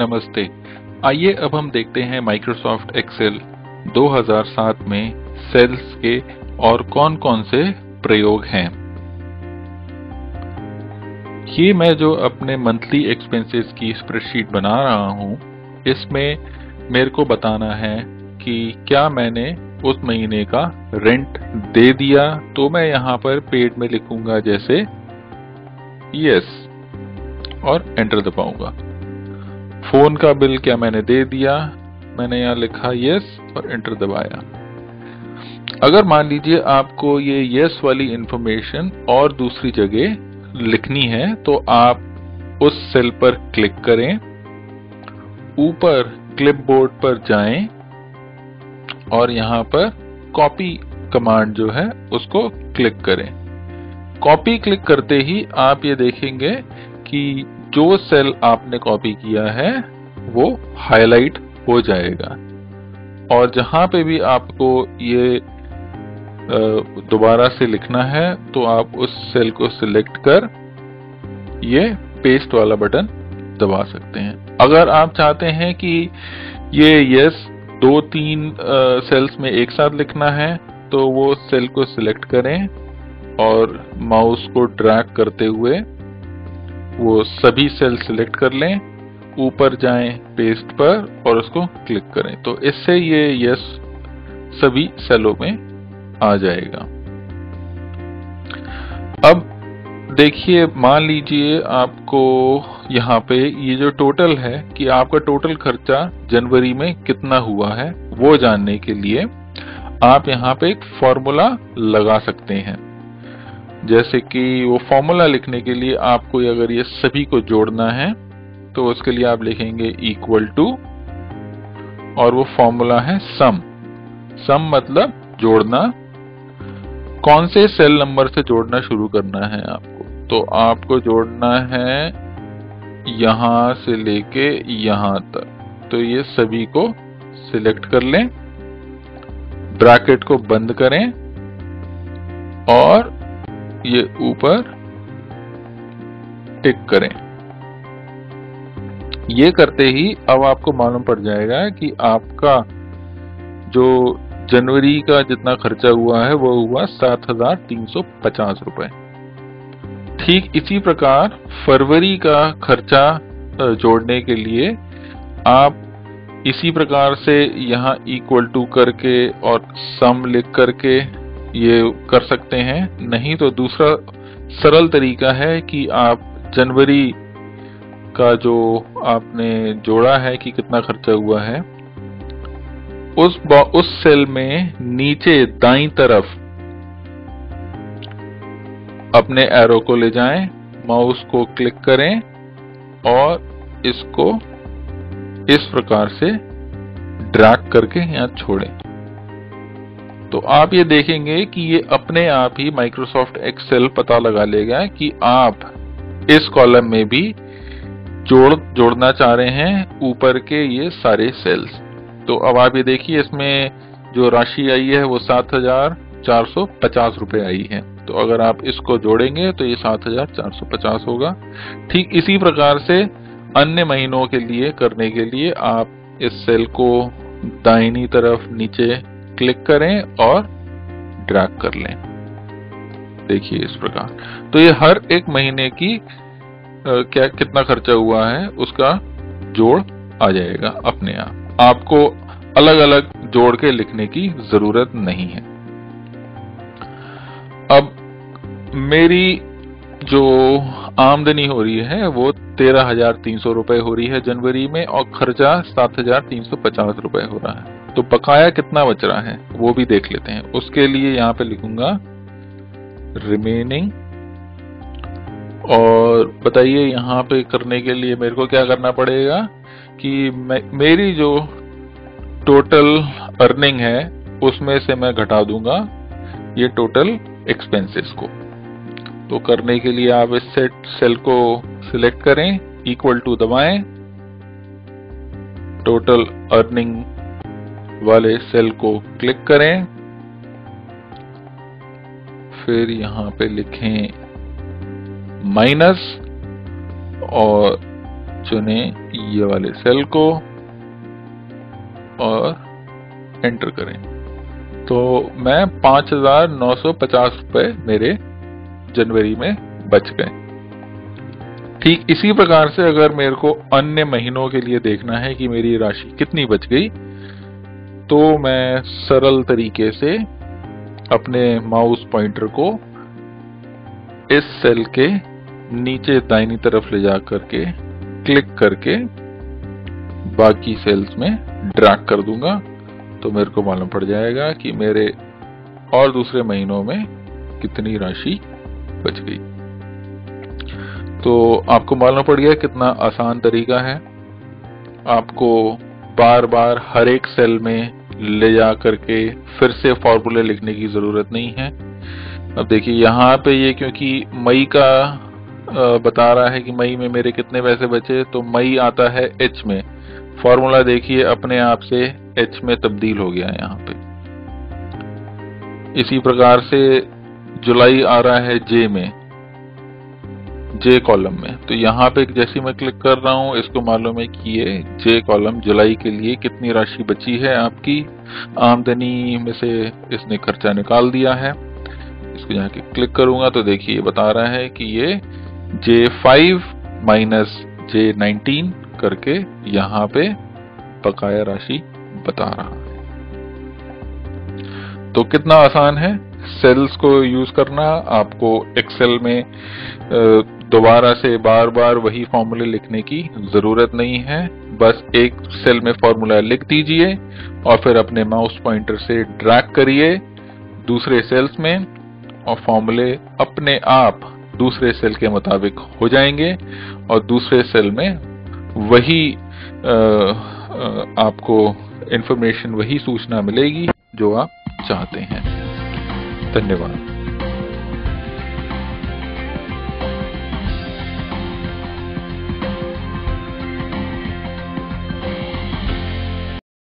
नमस्ते। आइए अब हम देखते हैं माइक्रोसॉफ्ट एक्सेल 2007 में सेल्स के और कौन-कौन से प्रयोग हैं। ये मैं जो अपने मंथली एक्सपेंसेस की स्प्रेडशीट बना रहा हूँ, इसमें मेरे को बताना है कि क्या मैंने उस महीने का रेंट दे दिया, तो मैं यहाँ पर पेड में लिखूंगा जैसे यस और एंटर दबाऊंगा। फोन का बिल क्या मैंने दे दिया, मैंने यहाँ लिखा यस और एंटर दबाया। अगर मान लीजिए आपको ये यस वाली इंफॉर्मेशन और दूसरी जगह लिखनी है, तो आप उस सेल पर क्लिक करें, ऊपर क्लिपबोर्ड पर जाएं और यहाँ पर कॉपी कमांड जो है उसको क्लिक करें। कॉपी क्लिक करते ही आप ये देखेंगे कि जो सेल आपने कॉपी किया है वो हाईलाइट हो जाएगा, और जहां पे भी आपको ये दोबारा से लिखना है तो आप उस सेल को सिलेक्ट कर ये पेस्ट वाला बटन दबा सकते हैं। अगर आप चाहते हैं कि ये यस 2-3 सेल्स में एक साथ लिखना है, तो वो सेल को सिलेक्ट करें और माउस को ड्रैग करते हुए वो सभी सेल सिलेक्ट कर लें, ऊपर जाएं पेस्ट पर और उसको क्लिक करें, तो इससे ये यस सभी सेलों में आ जाएगा। अब देखिए, मान लीजिए आपको यहाँ पे ये जो टोटल है कि आपका टोटल खर्चा जनवरी में कितना हुआ है, वो जानने के लिए आप यहाँ पे एक फॉर्मूला लगा सकते हैं। जैसे कि वो फॉर्मूला लिखने के लिए आपको अगर ये सभी को जोड़ना है, तो उसके लिए आप लिखेंगे इक्वल टू, और वो फॉर्मूला है सम। सम मतलब जोड़ना। कौन से सेल नंबर से जोड़ना शुरू करना है आपको, तो आपको जोड़ना है यहां से लेके यहां तक, तो ये सभी को सिलेक्ट कर लें, ब्रैकेट को बंद करें और ये ऊपर टिक करें। ये करते ही अब आपको मालूम पड़ जाएगा कि आपका जो जनवरी का जितना खर्चा हुआ है वो हुआ 7,350 रुपए। ठीक इसी प्रकार फरवरी का खर्चा जोड़ने के लिए आप इसी प्रकार से यहाँ इक्वल टू करके और सम लिख करके ये कर सकते हैं। नहीं तो दूसरा सरल तरीका है कि आप जनवरी का जो आपने जोड़ा है कि कितना खर्चा हुआ है, उस सेल में नीचे दाईं तरफ अपने एरो को ले जाएं, माउस को क्लिक करें और इसको इस प्रकार से ड्रैग करके यहां छोड़ें, तो आप ये देखेंगे कि ये अपने आप ही माइक्रोसॉफ्ट एक्सेल पता लगा लेगा कि आप इस कॉलम में भी जोड़ना चाह रहे हैं ऊपर के ये सारे सेल्स। तो अब आप ये देखिए, इसमें जो राशि आई है वो 7,450 रुपए आई है। तो अगर आप इसको जोड़ेंगे तो ये 7,450 होगा। ठीक इसी प्रकार से अन्य महीनों के लिए करने के लिए आप इस सेल को दाहिनी तरफ नीचे क्लिक करें और ड्रैग कर लें। देखिए इस प्रकार, तो ये हर एक महीने की क्या कितना खर्चा हुआ है उसका जोड़ आ जाएगा अपने आप। आपको अलग अलग जोड़ के लिखने की जरूरत नहीं है। अब मेरी जो आमदनी हो रही है वो 13,300 रुपए हो रही है जनवरी में, और खर्चा 7,350 रुपए हो रहा है। तो बकाया कितना बच रहा है वो भी देख लेते हैं। उसके लिए यहाँ पे लिखूंगा रिमेनिंग, और बताइए यहाँ पे करने के लिए मेरे को क्या करना पड़ेगा कि मेरी जो टोटल अर्निंग है उसमें से मैं घटा दूंगा ये टोटल एक्सपेंसेस को। तो करने के लिए आप इस सेल को सिलेक्ट करें, इक्वल टू दबाएं, टोटल अर्निंग वाले सेल को क्लिक करें, फिर यहां पे लिखें माइनस और चुने ये वाले सेल को और एंटर करें। तो मैं 5,950 रुपए मेरे जनवरी में बच गए। ठीक इसी प्रकार से अगर मेरे को अन्य महीनों के लिए देखना है कि मेरी राशि कितनी बच गई, तो मैं सरल तरीके से अपने माउस पॉइंटर को इस सेल के नीचे दाहिनी तरफ ले जा करके क्लिक करके बाकी सेल्स में ड्रैग कर दूंगा, तो मेरे को मालूम पड़ जाएगा कि मेरे और दूसरे महीनों में कितनी राशि बच गई। तो आपको मालूम पड़ गया कितना आसान तरीका है। आपको बार बार हर एक सेल में ले जा करके फिर से फॉर्मूले लिखने की जरूरत नहीं है। अब देखिए यहाँ पे ये क्योंकि मई का बता रहा है कि मई में मेरे कितने पैसे बचे, तो मई आता है एच में। फॉर्मूला देखिए अपने आप से एच में तब्दील हो गया यहाँ पे। इसी प्रकार से जुलाई आ रहा है जे में, जे कॉलम में। तो यहाँ पे जैसे मैं क्लिक कर रहा हूँ, इसको मालूम है कि ये जे कॉलम जुलाई के लिए कितनी राशि बची है आपकी आमदनी में से इसने खर्चा निकाल दिया है। इसको यहाँ के क्लिक करूंगा तो देखिए ये बता रहा है कि ये J5 माइनस J19 करके यहाँ पे बकाया राशि बता रहा है। तो कितना आसान है सेल्स को यूज करना। आपको एक्सेल में दोबारा से बार बार वही फॉर्मूले लिखने की जरूरत नहीं है। बस एक सेल में फॉर्मूला लिख दीजिए और फिर अपने माउस पॉइंटर से ड्रैग करिए दूसरे सेल्स में, और फॉर्मूले अपने आप दूसरे सेल के मुताबिक हो जाएंगे और दूसरे सेल में वही आपको इंफॉर्मेशन, वही सूचना मिलेगी जो आप चाहते हैं। धन्यवाद।